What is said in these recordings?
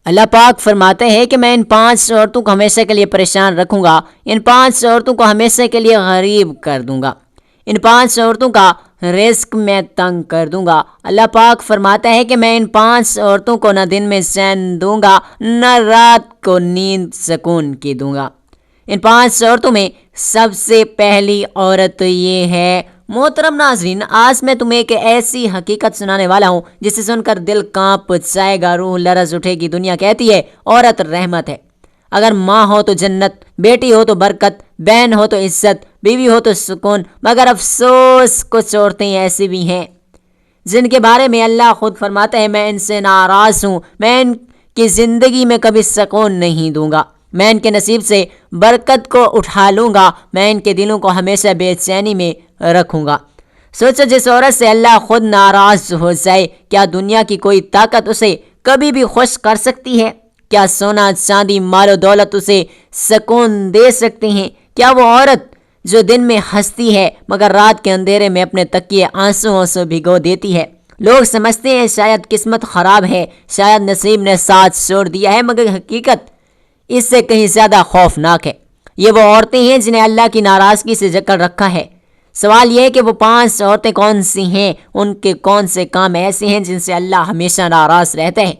اللہ پاک فرماتے ہیں کہ میں ان 5 عورتوں کو ہمیشہ کے لیے پریشان رکھوں گا، ان 5 عورتوں کو ہمیشہ کے لیے غریب کر دوں گا، ان 5 عورتوں کا رزق میں تنگ کر دوں گا۔ اللہ پاک فرماتا ہے کہ میں ان 5 عورتوں کو نہ دن میں چین دوں گا، نہ رات کو نیند سکون کی دوں گا۔ ان 5 عورتوں میں سب سے پہلی عورت یہ ہے۔ محترم ناظرین، آج میں تمہیں ایک ایسی حقیقت سنانے والا ہوں جسے سن کر دل کانپ جائے گا، روح لرز اٹھے گی۔ دنیا کہتی ہے عورت رحمت ہے، اگر ماں ہو تو جنت، بیٹی ہو تو برکت، بہن ہو تو عزت، بیوی ہو تو سکون، مگر افسوس کچھ عورتیں ایسی بھی ہیں جن کے بارے میں اللہ خود فرماتا ہے میں ان سے ناراض ہوں، میں ان کی زندگی میں کبھی سکون نہیں دوں گا، میں ان کے نصیب سے برکت کو اٹھا لوں گا، میں ان کے دلوں کو ہمیشہ بے چینی میں رکھوں گا۔ سوچو جس عورت سے اللہ خود ناراض ہو جائے، کیا دنیا کی کوئی طاقت اسے کبھی بھی خوش کر سکتی ہے؟ کیا سونا چاندی مال و دولت اسے سکون دے سکتے ہیں؟ کیا وہ عورت جو دن میں ہنستی ہے مگر رات کے اندھیرے میں اپنے تکیے آنسو بھگو دیتی ہے؟ لوگ سمجھتے ہیں شاید قسمت خراب ہے، شاید نصیب نے ساتھ چھوڑ دیا ہے، مگر حقیقت اس سے کہیں زیادہ خوفناک ہے۔ یہ وہ عورتیں ہیں جنہیں اللہ کی ناراضگی سے جکڑ رکھا ہے۔ سوال یہ ہے کہ وہ 5 عورتیں کون سی ہیں؟ ان کے کون سے کام ایسے ہیں جن سے اللہ ہمیشہ ناراض رہتے ہیں؟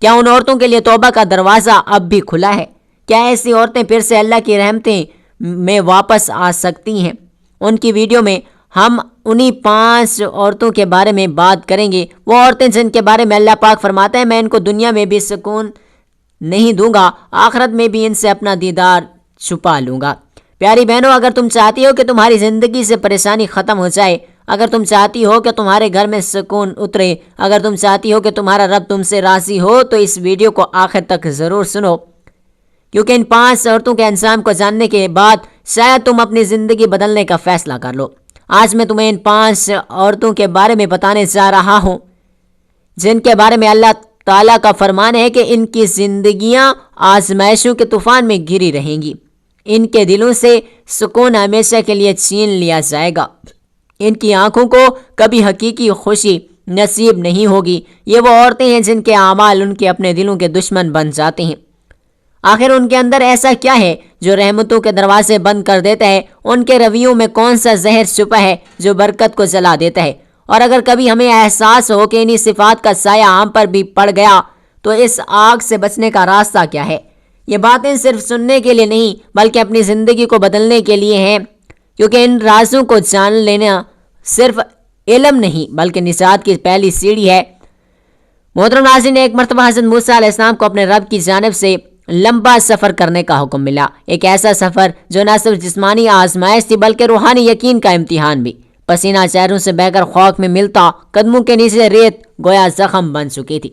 کیا ان عورتوں کے لیے توبہ کا دروازہ اب بھی کھلا ہے؟ کیا ایسی عورتیں پھر سے اللہ کی رحمتیں میں واپس آ سکتی ہیں؟ ان کی ویڈیو میں ہم انہی 5 عورتوں کے بارے میں بات کریں گے، وہ عورتیں جن کے بارے میں اللہ پاک فرماتا ہے میں ان کو دنیا میں بھی سکون نہیں دوں گا، آخرت میں بھی ان سے اپنا دیدار چھپا لوں گا۔ پیاری بہنوں، اگر تم چاہتی ہو کہ تمہاری زندگی سے پریشانی ختم ہو جائے، اگر تم چاہتی ہو کہ تمہارے گھر میں سکون اترے، اگر تم چاہتی ہو کہ تمہارا رب تم سے راضی ہو، تو اس ویڈیو کو آخر تک ضرور سنو، کیونکہ ان 5 عورتوں کے انجام کو جاننے کے بعد شاید تم اپنی زندگی بدلنے کا فیصلہ کر لو۔ آج میں تمہیں ان 5 عورتوں کے بارے میں بتانے جا رہا ہوں جن کے بارے میں اللہ تعالیٰ کا فرمان ہے کہ ان کی زندگیاں آزمائشوں کے طوفان میں گری رہیں گی، ان کے دلوں سے سکون ہمیشہ کے لیے چھین لیا جائے گا، ان کی آنکھوں کو کبھی حقیقی خوشی نصیب نہیں ہوگی۔ یہ وہ عورتیں ہیں جن کے اعمال ان کے اپنے دلوں کے دشمن بن جاتے ہیں۔ آخر ان کے اندر ایسا کیا ہے جو رحمتوں کے دروازے بند کر دیتا ہے؟ ان کے رویوں میں کون سا زہر چھپا ہے جو برکت کو جلا دیتا ہے؟ اور اگر کبھی ہمیں احساس ہو کہ انہی صفات کا سایہ ہم پر بھی پڑ گیا تو اس آگ سے بچنے کا راستہ کیا ہے؟ یہ باتیں صرف سننے کے لیے نہیں بلکہ اپنی زندگی کو بدلنے کے لیے ہیں، کیونکہ ان رازوں کو جان لینا صرف علم نہیں بلکہ نجات کی پہلی سیڑھی ہے۔ محترم ناظرین، ایک مرتبہ حضرت موسیٰ علیہ السلام کو اپنے رب کی جانب سے لمبا سفر کرنے کا حکم ملا، ایک ایسا سفر جو نہ صرف جسمانی آزمائش تھی بلکہ روحانی یقین کا امتحان بھی۔ پسینہ چہروں سے بہہ کر خاک میں ملتا، قدموں کے نیچے ریت گویا زخم بن چکی تھی،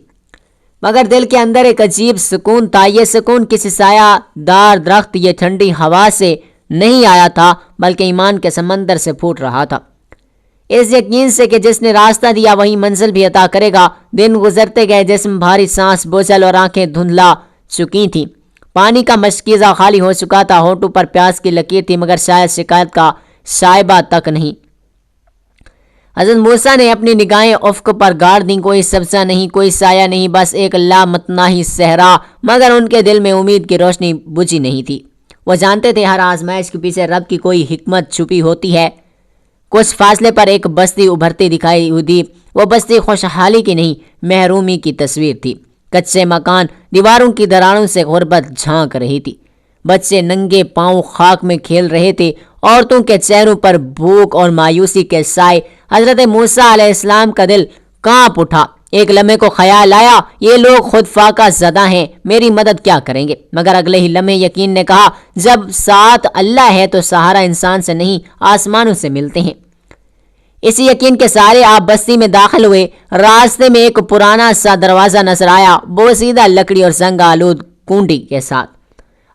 مگر دل کے اندر ایک عجیب سکون تھا۔ یہ سکون کسی سایہ دار درخت یا ٹھنڈی ہوا سے نہیں آیا تھا بلکہ ایمان کے سمندر سے پھوٹ رہا تھا، اس یقین سے کہ جس نے راستہ دیا وہی منزل بھی عطا کرے گا۔ دن گزرتے گئے، جسم بھاری، سانس بوجھل اور آنکھیں دھندلا چکی تھیں، پانی کا مشکیزہ خالی ہو چکا تھا، ہونٹوں پر پیاس کی لکیر تھی مگر شاید شکایت کا شائبہ تک نہیں۔ حضرت موسیٰ نے اپنی نگاہیں افق پر گاڑ دیں، کوئی سبزہ نہیں، کوئی سایہ نہیں، بس ایک لامتناہی صحرا، مگر ان کے دل میں امید کی روشنی بجھی نہیں تھی۔ وہ جانتے تھے ہر آزمائش کے پیچھے رب کی کوئی حکمت چھپی ہوتی ہے۔ کچھ فاصلے پر ایک بستی ابھرتی دکھائی دی، وہ بستی خوشحالی کی نہیں محرومی کی تصویر تھی۔ کچے مکان، دیواروں کی دراڑوں سے غربت جھانک رہی تھی، بچے ننگے پاؤں خاک میں کھیل رہے تھے، عورتوں کے چہروں پر بھوک اور مایوسی کے سائے۔ حضرت موسیٰ علیہ السلام کا دل کانپ اٹھا، ایک لمحے کو خیال آیا یہ لوگ خود فاقہ زدہ ہیں، میری مدد کیا کریں گے؟ مگر اگلے ہی لمحے یقین نے کہا جب ساتھ اللہ ہے تو سہارا انسان سے نہیں آسمانوں سے ملتے ہیں۔ اسی یقین کے سارے آپ بستی میں داخل ہوئے۔ راستے میں ایک پرانا سا دروازہ نظر آیا، بوسیدہ لکڑی اور زنگ آلود کنڈی کے ساتھ۔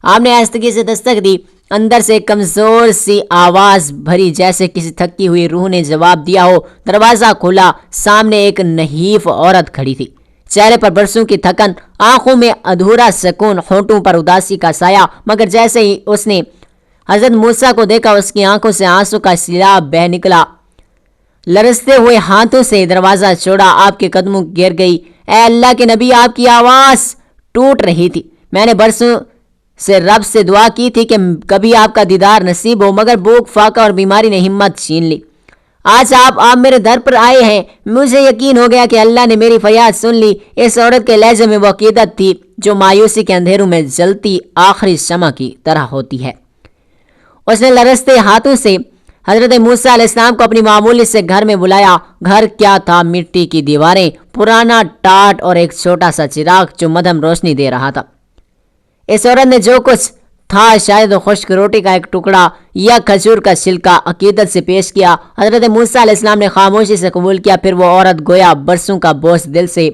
آپ نے آہستگی سے دستک دی، اندر سے کمزور سی آواز بھری جیسے کسی تھکی ہوئی روح نے جواب دیا ہو۔ دروازہ کھلا، سامنے ایک نحیف عورت کھڑی تھی، چہرے پر برسوں کی تھکن، آنکھوں میں ادھورا سکون، ہونٹوں پر اداسی کا سایہ، مگر جیسے ہی اس نے حضرت موسیٰ کو دیکھا اس کی آنکھوں سے آنسو کا سیلاب بہہ نکلا۔ لرزتے ہوئے ہاتھوں سے دروازہ چھوڑا، آپ کے قدموں گر گئی۔ اے اللہ کے نبی، آپ کی آواز ٹوٹ رہی تھی۔ میں نے برسوں سے رب سے دعا کی تھی کہ کبھی آپ کا دیدار نصیب ہو، مگر بھوک، فاقہ اور بیماری نے ہمت چھین لی۔ آج آپ میرے در پر آئے ہیں۔ مجھے یقین ہو گیا کہ اللہ نے میری فریاد سن لی۔ اس عورت کے لہجے میں وہ عقیدت تھی جو مایوسی کے اندھیروں میں جلتی آخری شمع کی طرح ہوتی ہے۔ اس نے لرزتے ہاتھوں سے حضرت موسیٰ علیہ السلام کو اپنی معمولی سے گھر میں بلایا۔ گھر کیا تھا، مٹی کی دیواریں، پرانا ٹاٹ اور ایک چھوٹا سا چراغ جو مدھم روشنی دے رہا تھا۔ اس عورت نے جو کچھ تھا، شاید خشک روٹی کا ایک ٹکڑا یا کھجور کا چھلکا، عقیدت سے پیش کیا۔ حضرت موسیٰ علیہ السلام نے خاموشی سے قبول کیا۔ پھر وہ عورت گویا برسوں کا بوجھ دل سے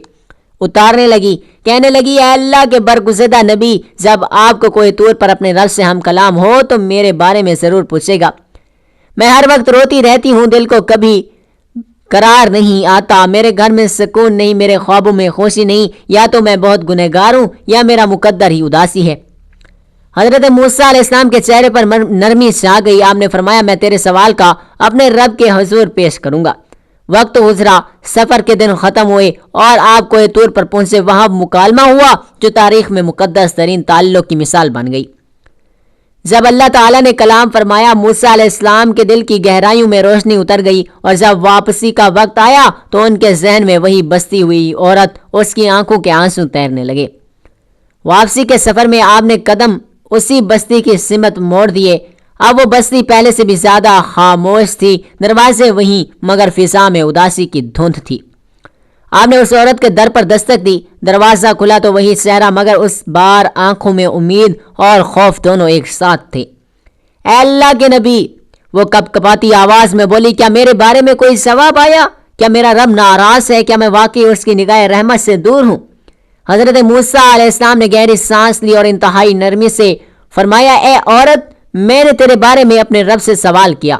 اتارنے لگی، کہنے لگی، اے اللہ کے برگزیدہ نبی، جب آپ کو کوئی طور پر اپنے رب سے ہم کلام ہو تو میرے بارے میں ضرور پوچھے گا۔ میں ہر وقت روتی رہتی ہوں، دل کو کبھی قرار نہیں آتا، میرے گھر میں سکون نہیں، میرے خوابوں میں خوشی نہیں، یا تو میں بہت گنہگار ہوں یا میرا مقدر ہی اداسی ہے۔ حضرت موسیٰ علیہ السلام کے چہرے پر نرمی چھا گئی۔ آپ نے فرمایا، میں تیرے سوال کا اپنے رب کے حضور پیش کروں گا۔ وقت گزرا، سفر کے دن ختم ہوئے اور آپ کوئی طور پر پہنچے۔ وہاں مکالمہ ہوا جو تاریخ میں مقدس ترین تعلق کی مثال بن گئی۔ جب اللہ تعالیٰ نے کلام فرمایا، موسیٰ علیہ السلام کے دل کی گہرائیوں میں روشنی اتر گئی، اور جب واپسی کا وقت آیا تو ان کے ذہن میں وہی بستی ہوئی عورت، اس کی آنکھوں کے آنسو تیرنے لگے۔ واپسی کے سفر میں آپ نے قدم اسی بستی کی سمت موڑ دیے۔ اب وہ بستی پہلے سے بھی زیادہ خاموش تھی، دروازے وہیں، مگر فضا میں اداسی کی دھند تھی۔ آپ نے اس عورت کے در پر دستک دی، دروازہ کھلا تو وہی چہرہ، مگر اس بار آنکھوں میں امید اور خوف دونوں ایک ساتھ تھے۔ اے اللہ کے نبی، وہ کپ کپاتی آواز میں بولی، کیا میرے بارے میں کوئی ثواب آیا؟ کیا میرا رب ناراض ہے؟ کیا میں واقعی اس کی نگاہ رحمت سے دور ہوں؟ حضرت موسیٰ علیہ السلام نے گہری سانس لی اور انتہائی نرمی سے فرمایا، اے عورت، میں نے تیرے بارے میں اپنے رب سے سوال کیا۔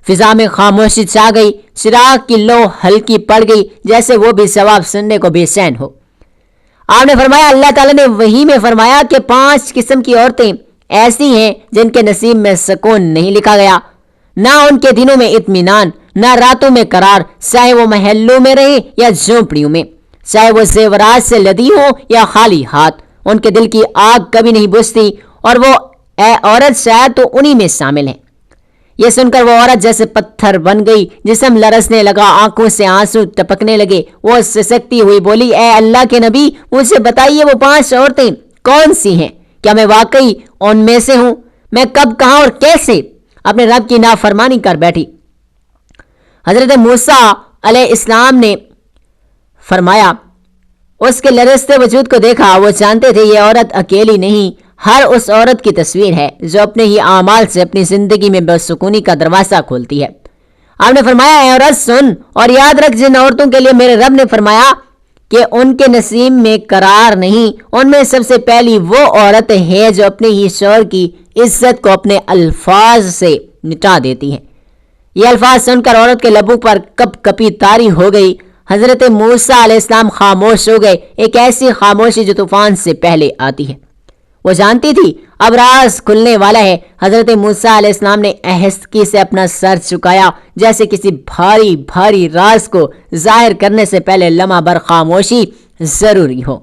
فضا میں خاموشی چھا گئی، چراغ کی لو ہلکی پڑ گئی، جیسے وہ بھی ثواب سننے کو بے چین ہو۔ آپ نے فرمایا، اللہ تعالیٰ نے وحی میں فرمایا کہ 5 قسم کی عورتیں ایسی ہیں جن کے نصیب میں سکون نہیں لکھا گیا، نہ ان کے دنوں میں اطمینان، نہ راتوں میں قرار، چاہے وہ محلوں میں رہیں یا جھونپڑیوں میں، چاہے وہ زیورات سے لدی ہوں یا خالی ہاتھ، ان کے دل کی آگ کبھی نہیں بجھتی، اور وہ اے عورت شاید تو انہی میں شامل ہیں۔ یہ سن کر وہ عورت جیسے پتھر بن گئی، جسم لرزنے لگا، آنکھوں سے آنسو ٹپکنے لگے۔ وہ سسکتی ہوئی بولی، اے اللہ کے نبی، مجھے بتائیے وہ 5 عورتیں کون سی ہیں؟ کیا میں واقعی ان میں سے ہوں؟ میں کب، کہاں اور کیسے اپنے رب کی نافرمانی کر بیٹھی؟ حضرت موسیٰ علیہ السلام نے فرمایا، اس کے لرزتے وجود کو دیکھا، وہ جانتے تھے یہ عورت اکیلی نہیں، ہر اس عورت کی تصویر ہے جو اپنے ہی اعمال سے اپنی زندگی میں بے سکونی کا دروازہ کھولتی ہے۔ آپ نے فرمایا، اے عورت سن اور یاد رکھ، جن عورتوں کے لیے میرے رب نے فرمایا کہ ان کے نصیب میں قرار نہیں، ان میں سب سے پہلی وہ عورت ہے جو اپنے ہی شوہر کی عزت کو اپنے الفاظ سے مٹا دیتی ہے۔ یہ الفاظ سن کر عورت کے لبوں پر کپ کپی طاری ہو گئی۔ حضرت موسیٰ علیہ السلام خاموش ہو گئے، ایک ایسی خاموشی جو طوفان سے پہلے آتی ہے۔ وہ جانتی تھی اب راز کھلنے والا ہے۔ حضرت موسیٰ علیہ السلام نے آہستگی سے اپنا سر چکایا، جیسے کسی بھاری بھاری راز کو ظاہر کرنے سے پہلے لمحہ بھر خاموشی ضروری ہو۔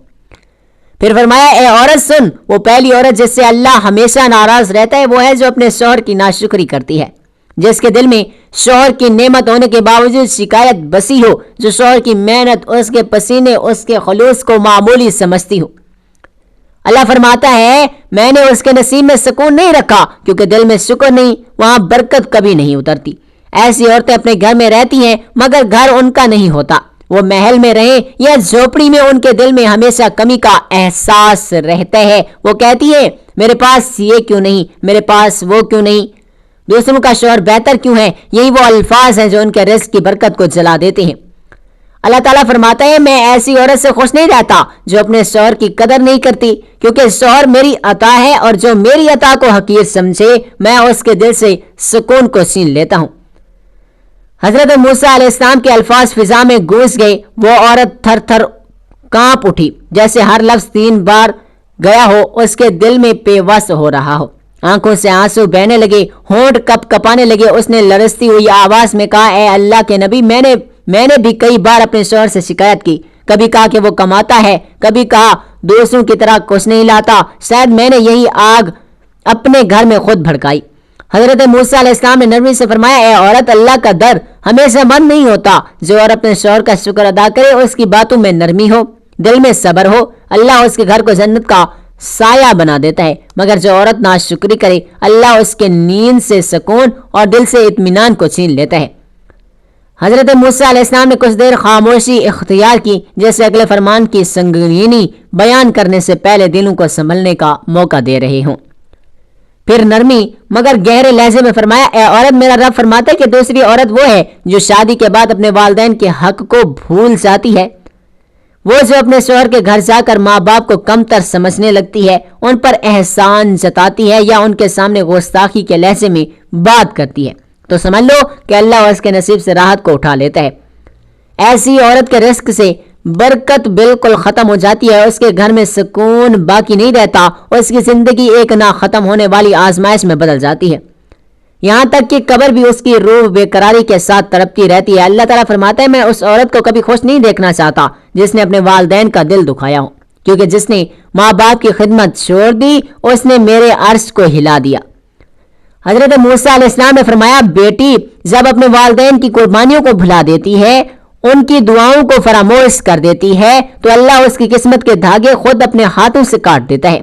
پھر فرمایا، اے عورت سن، وہ پہلی عورت جس سے اللہ ہمیشہ ناراض رہتا ہے وہ ہے جو اپنے شوہر کی ناشکری کرتی ہے، جس کے دل میں شوہر کی نعمت ہونے کے باوجود شکایت بسی ہو، جو شوہر کی محنت، اس کے پسینے، اس کے خلوص کو معمولی سمجھتی ہو۔ اللہ فرماتا ہے، میں نے اس کے نصیب میں سکون نہیں رکھا، کیونکہ دل میں شکر نہیں، وہاں برکت کبھی نہیں اترتی۔ ایسی عورتیں اپنے گھر میں رہتی ہیں مگر گھر ان کا نہیں ہوتا، وہ محل میں رہیں یا جھوپڑی میں، ان کے دل میں ہمیشہ کمی کا احساس رہتا ہے۔ وہ کہتی ہے، میرے پاس یہ کیوں نہیں، میرے پاس وہ کیوں نہیں، دوسروں کا شوہر بہتر کیوں ہے۔ یہی وہ الفاظ ہیں جو ان کے رزق کی برکت کو جلا دیتے ہیں۔ اللہ تعالیٰ فرماتا ہے، میں ایسی عورت سے خوش نہیں رہتا جو اپنے شوہر کی قدر نہیں کرتی، کیونکہ شوہر میری عطا ہے، اور جو میری عطا کو حقیر سمجھے میں اس کے دل سے سکون کو چھین لیتا ہوں۔ حضرت موسیٰ علیہ السلام کے الفاظ فضا میں گونج گئے۔ وہ عورت تھر تھر کانپ اٹھی، جیسے ہر لفظ 3 بار گیا ہو، اس کے دل میں پیوست ہو رہا ہو۔ آنکھوں سے آنسو بہنے لگے، ہونٹ کپ کپانے لگے۔ اس نے لرزتی ہوئی آواز میں کہا، اے اللہ کے نبی، میں نے بھی کئی بار اپنے شوہر سے شکایت کی، کبھی کہا کہ وہ کماتا ہے، کبھی کہا دوسروں کی طرح کچھ نہیں لاتا، شاید میں نے یہی آگ اپنے گھر میں خود بھڑکائی۔ حضرت موسیٰ علیہ السلام نے نرمی سے فرمایا، اے عورت، اللہ کا در ہمیشہ بند نہیں ہوتا۔ جو عورت اپنے شوہر کا شکر ادا کرے اور اس کی باتوں میں نرمی ہو، دل میں صبر ہو، اللہ اس کے گھر کو جنت کا سایہ بنا دیتا ہے۔ مگر جو عورت ناشکری کرے، اللہ اس کے نیند سے سکون اور دل سے اطمینان کو چھین لیتا ہے۔ حضرت موسیٰ علیہ السلام نے کچھ دیر خاموشی اختیار کی، جیسے اگلے فرمان کی سنگینی بیان کرنے سے پہلے دلوں کو سنبھلنے کا موقع دے رہے ہوں۔ پھر نرمی مگر گہرے لہجے میں فرمایا، اے عورت، میرا رب فرماتا ہے کہ دوسری عورت وہ ہے جو شادی کے بعد اپنے والدین کے حق کو بھول جاتی ہے، وہ جو اپنے شوہر کے گھر جا کر ماں باپ کو کم تر سمجھنے لگتی ہے، ان پر احسان جتاتی ہے یا ان کے سامنے گستاخی کے لہجے میں بات کرتی ہے، تو سمجھ لو کہ اللہ اس کے نصیب سے راحت کو اٹھا لیتا ہے۔ ایسی عورت کے رزق سے برکت بالکل ختم ہو جاتی ہے، اس کے گھر میں سکون باقی نہیں رہتا، اور اس کی زندگی ایک نہ ختم ہونے والی آزمائش میں بدل جاتی ہے، یہاں تک کہ قبر بھی اس کی روح بے قراری کے ساتھ تڑپتی رہتی ہے۔ اللہ تعالیٰ فرماتا ہے، میں اس عورت کو کبھی خوش نہیں دیکھنا چاہتا جس نے اپنے والدین کا دل دکھایا ہو، کیونکہ جس نے ماں باپ کی خدمت چھوڑ دی اس نے میرے عرش کو ہلا دیا۔ حضرت موسیٰ علیہ السلام نے فرمایا، بیٹی جب اپنے والدین کی قربانیوں کو بھلا دیتی ہے، ان کی دعاؤں کو فراموش کر دیتی ہے، تو اللہ اس کی قسمت کے دھاگے خود اپنے ہاتھوں سے کاٹ دیتا ہے۔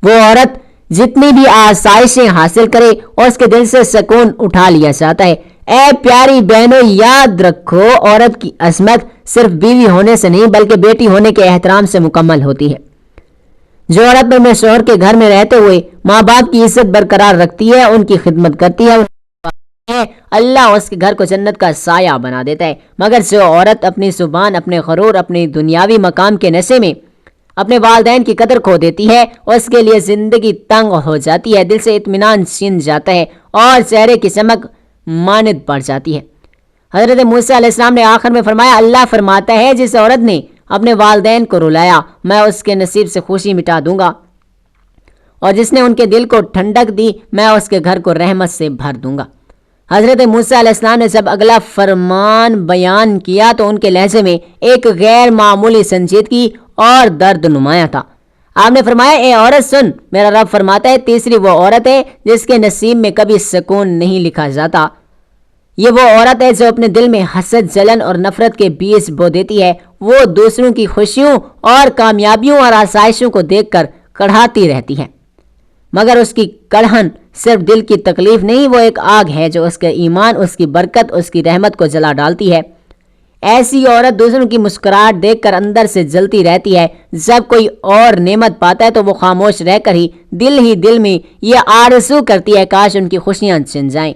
وہ عورت جتنی بھی آسائشیں حاصل کرے اور اس کے دل سے سکون اٹھا لیا جاتا ہے۔ اے پیاری بہنوں، یاد رکھو، عورت کی عظمت صرف بیوی ہونے سے نہیں بلکہ بیٹی ہونے کے احترام سے مکمل ہوتی ہے۔ جو عورت اپنے شوہر کے گھر میں رہتے ہوئے ماں باپ کی عزت برقرار رکھتی ہے، ان کی خدمت کرتی ہے، اللہ اس کے گھر کو جنت کا سایہ بنا دیتا ہے۔ مگر جو عورت اپنی زبان، اپنے غرور، اپنی دنیاوی مقام کے نشے میں اپنے والدین کی قدر کھو دیتی ہے، اس کے لیے زندگی تنگ ہو جاتی ہے، دل سے اطمینان چھن جاتا ہے اور چہرے کی چمک ماند پڑ جاتی ہے۔ حضرت موسیٰ علیہ السلام نے آخر میں فرمایا، اللہ فرماتا ہے، جس عورت نے اپنے والدین کو رلایا میں اس کے نصیب سے خوشی مٹا دوں گا، اور جس نے ان کے دل کو ٹھنڈک دی میں اس کے گھر کو رحمت سے بھر دوں گا۔ حضرت موسیٰ علیہ السلام نے جب اگلا فرمان بیان کیا تو ان کے لہجے میں ایک غیر معمولی سنجیدگی اور درد نمایاں تھا۔ آپ نے فرمایا، اے عورت سن، میرا رب فرماتا ہے، تیسری وہ عورت ہے جس کے نصیب میں کبھی سکون نہیں لکھا جاتا۔ یہ وہ عورت ہے جو اپنے دل میں حسد، جلن اور نفرت کے بیج بو دیتی ہے۔ وہ دوسروں کی خوشیوں اور کامیابیوں اور آسائشوں کو دیکھ کر کڑھاتی رہتی ہے، مگر اس کی کڑہن صرف دل کی تکلیف نہیں، وہ ایک آگ ہے جو اس کے ایمان، اس کی برکت، اس کی رحمت کو جلا ڈالتی ہے۔ ایسی عورت دوسروں کی مسکراہٹ دیکھ کر اندر سے جلتی رہتی ہے۔ جب کوئی اور نعمت پاتا ہے تو وہ خاموش رہ کر ہی دل میں یہ آرزو کرتی ہے، کاش ان کی خوشیاں چھن جائیں،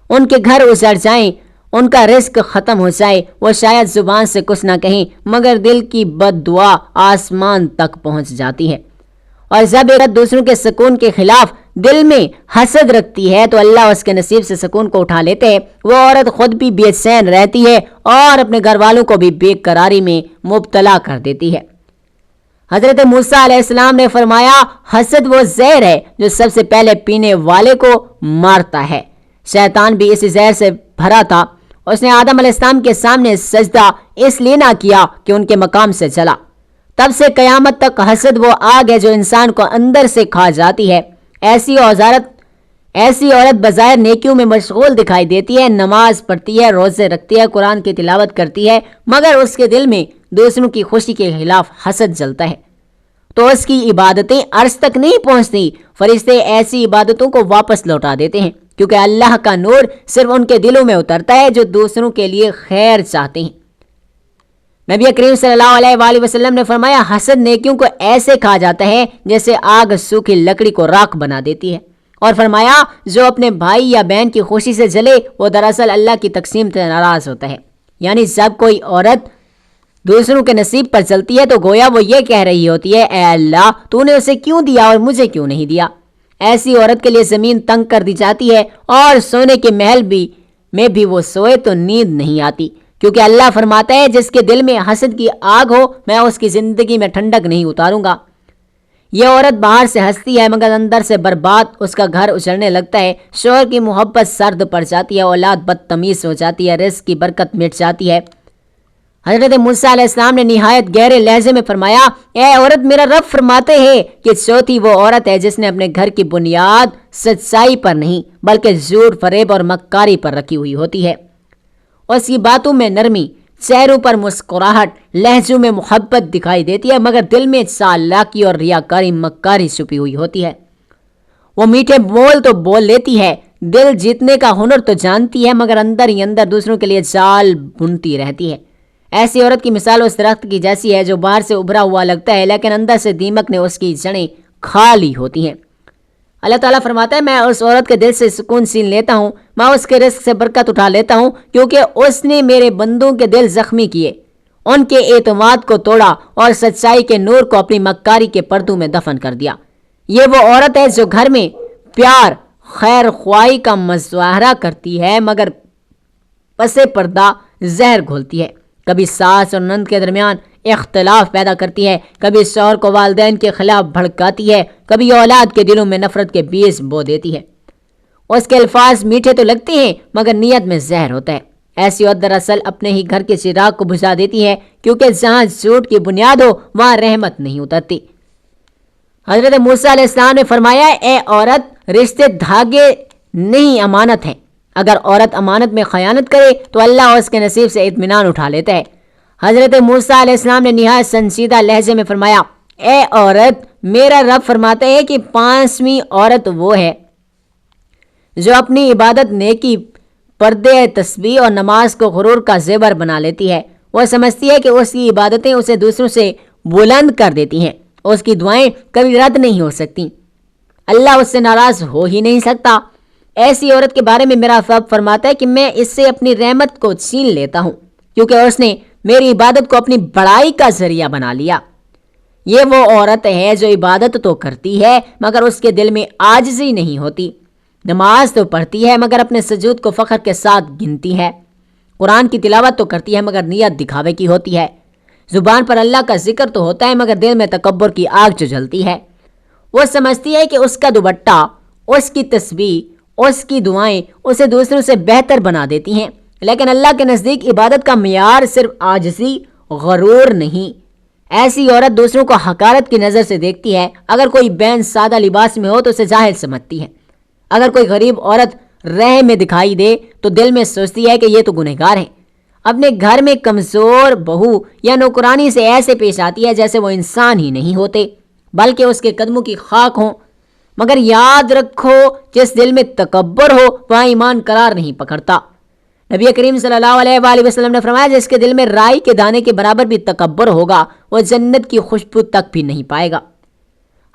ان کے گھر اجڑ جائیں، ان کا رزق ختم ہو جائے۔ وہ شاید زبان سے کچھ نہ کہیں مگر دل کی بد دعا آسمان تک پہنچ جاتی ہے۔ اور جب ایک دوسروں کے سکون کے خلاف دل میں حسد رکھتی ہے تو اللہ اس کے نصیب سے سکون کو اٹھا لیتے ہیں۔ وہ عورت خود بھی بے چین رہتی ہے اور اپنے گھر والوں کو بھی بے قراری میں مبتلا کر دیتی ہے۔ حضرت موسیٰ علیہ السلام نے فرمایا، حسد وہ زہر ہے جو سب سے پہلے پینے والے کو مارتا ہے۔ شیطان بھی اسی زہر سے بھرا تھا۔ اس نے آدم علیہ السلام کے سامنے سجدہ اس لیے نہ کیا کہ ان کے مقام سے چلا۔ تب سے قیامت تک حسد وہ آگ ہے جو انسان کو اندر سے کھا جاتی ہے۔ ایسی عورت بظاہر نیکیوں میں مشغول دکھائی دیتی ہے، نماز پڑھتی ہے، روزے رکھتی ہے، قرآن کی تلاوت کرتی ہے، مگر اس کے دل میں دوسروں کی خوشی کے خلاف حسد جلتا ہے تو اس کی عبادتیں عرش تک نہیں پہنچتی۔ فرشتے ایسی عبادتوں کو واپس لوٹا دیتے ہیں، کیونکہ اللہ کا نور صرف ان کے دلوں میں اترتا ہے جو دوسروں کے لیے خیر چاہتے ہیں۔ نبی کریم صلی اللہ علیہ وآلہ وسلم نے فرمایا، حسد نیکیوں کو ایسے کھا جاتا ہے جیسے آگ سوکھی لکڑی کو راکھ بنا دیتی ہے، اور فرمایا، جو اپنے بھائی یا بہن کی خوشی سے جلے وہ دراصل اللہ کی تقسیم سے ناراض ہوتا ہے۔ یعنی جب کوئی عورت دوسروں کے نصیب پر چلتی ہے تو گویا وہ یہ کہہ رہی ہوتی ہے، اے اللہ، تو نے اسے کیوں دیا اور مجھے کیوں نہیں دیا۔ ایسی عورت کے لیے زمین تنگ کر دی جاتی ہے اور سونے کے محل میں بھی وہ سوئے تو نیند نہیں آتی، کیونکہ اللہ فرماتا ہے، جس کے دل میں حسد کی آگ ہو میں اس کی زندگی میں ٹھنڈک نہیں اتاروں گا۔ یہ عورت باہر سے ہنستی ہے مگر اندر سے برباد، اس کا گھر اجڑنے لگتا ہے، شوہر کی محبت سرد پڑ جاتی ہے، اولاد بدتمیز ہو جاتی ہے، رزق کی برکت مٹ جاتی ہے۔ حضرت موسیٰ علیہ السلام نے نہایت گہرے لہجے میں فرمایا، اے عورت، میرا رب فرماتے ہیں کہ چوتھی وہ عورت ہے جس نے اپنے گھر کی بنیاد سچائی پر نہیں بلکہ جھوٹ، فریب اور مکاری پر رکھی ہوئی ہوتی ہے۔ اس کی باتوں میں نرمی، چہروں پر مسکراہٹ، لہجوں میں محبت دکھائی دیتی ہے، مگر دل میں چالاکی اور ریاکاری، مکاری چھپی ہوئی ہوتی ہے۔ وہ میٹھے بول تو بول لیتی ہے، دل جیتنے کا ہنر تو جانتی ہے، مگر اندر ہی اندر دوسروں کے لیے جال بنتی رہتی ہے۔ ایسی عورت کی مثال اس درخت کی جیسی ہے جو باہر سے ابھرا ہوا لگتا ہے لیکن اندر سے دیمک نے اس کی جڑیں کھا لی ہوتی ہیں۔ اللہ تعالیٰ فرماتا ہے، میں اس عورت کے دل سے سکون چھین لیتا ہوں، میں اس کے رزق سے برکت اٹھا لیتا ہوں، کیونکہ اس نے میرے بندوں کے دل زخمی کیے، ان کے اعتماد کو توڑا اور سچائی کے نور کو اپنی مکاری کے پردوں میں دفن کر دیا۔ یہ وہ عورت ہے جو گھر میں پیار، خیر خواہی کا مظاہرہ کرتی ہے مگر پس پردہ زہر گھولتی ہے، کبھی ساس اور نند کے درمیان اختلاف پیدا کرتی ہے، کبھی شوہر کو والدین کے خلاف بھڑکاتی ہے، کبھی اولاد کے دلوں میں نفرت کے بیج بو دیتی ہے۔ اس کے الفاظ میٹھے تو لگتے ہیں مگر نیت میں زہر ہوتا ہے۔ ایسی عورت دراصل اپنے ہی گھر کے چراغ کو بجھا دیتی ہے، کیونکہ جہاں جھوٹ کی بنیاد ہو وہاں رحمت نہیں اترتی۔ حضرت موسیٰ علیہ السلام نے فرمایا، اے عورت، رشتے دھاگے نہیں، امانت ہے۔ اگر عورت امانت میں خیانت کرے تو اللہ اس کے نصیب سے اطمینان اٹھا لیتا ہے۔ حضرت موسیٰ علیہ السلام نے نہایت سنجیدہ لہجے میں فرمایا، اے عورت، میرا رب فرماتا ہے کہ 5ویں عورت وہ ہے جو اپنی عبادت، نیکی، پردے، تسبیح اور نماز کو غرور کا زیور بنا لیتی ہے۔ وہ سمجھتی ہے کہ اس کی عبادتیں اسے دوسروں سے بلند کر دیتی ہیں، اس کی دعائیں کبھی رد نہیں ہو سکتی، اللہ اس سے ناراض ہو ہی نہیں سکتا۔ ایسی عورت کے بارے میں میرا رب فرماتا ہے کہ میں اس سے اپنی رحمت کو چھین لیتا ہوں، کیونکہ اس نے میری عبادت کو اپنی بڑائی کا ذریعہ بنا لیا۔ یہ وہ عورت ہے جو عبادت تو کرتی ہے مگر اس کے دل میں عاجزی نہیں ہوتی، نماز تو پڑھتی ہے مگر اپنے سجود کو فخر کے ساتھ گنتی ہے، قرآن کی تلاوت تو کرتی ہے مگر نیت دکھاوے کی ہوتی ہے، زبان پر اللہ کا ذکر تو ہوتا ہے مگر دل میں تکبر کی آگ جو جلتی ہے۔ وہ سمجھتی ہے کہ اس کا دوپٹہ، اس کی تسبیح، اس کی دعائیں اسے دوسروں سے بہتر بنا دیتی ہیں، لیکن اللہ کے نزدیک عبادت کا معیار صرف عاجزی، غرور نہیں۔ ایسی عورت دوسروں کو حقارت کی نظر سے دیکھتی ہے، اگر کوئی بہن سادہ لباس میں ہو تو اسے جاہل سمجھتی ہے، اگر کوئی غریب عورت رہ میں دکھائی دے تو دل میں سوچتی ہے کہ یہ تو گنہگار ہے۔ اپنے گھر میں کمزور بہو یا نوکرانی سے ایسے پیش آتی ہے جیسے وہ انسان ہی نہیں ہوتے بلکہ اس کے قدموں کی خاک ہوں، مگر یاد رکھو، جس دل میں تکبر ہو وہاں ایمان قرار نہیں پکڑتا۔ نبی کریم صلی اللہ علیہ وآلہ وسلم نے فرمایا، جس کے دل میں رائی کے دانے کے برابر بھی تکبر ہوگا وہ جنت کی خوشبو تک بھی نہیں پائے گا۔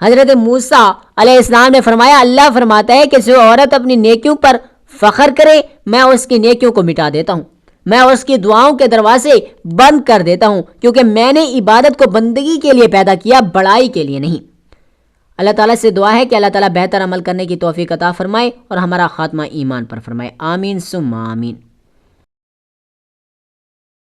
حضرت موسیٰ علیہ السلام نے فرمایا، اللہ فرماتا ہے کہ جو عورت اپنی نیکیوں پر فخر کرے میں اس کی نیکیوں کو مٹا دیتا ہوں، میں اس کی دعاؤں کے دروازے بند کر دیتا ہوں، کیونکہ میں نے عبادت کو بندگی کے لیے پیدا کیا، بڑائی کے لیے نہیں۔ اللہ تعالیٰ سے دعا ہے کہ اللہ تعالیٰ بہتر عمل کرنے کی توفیق عطا فرمائے اور ہمارا خاتمہ ایمان پر فرمائے، آمین ثم آمین۔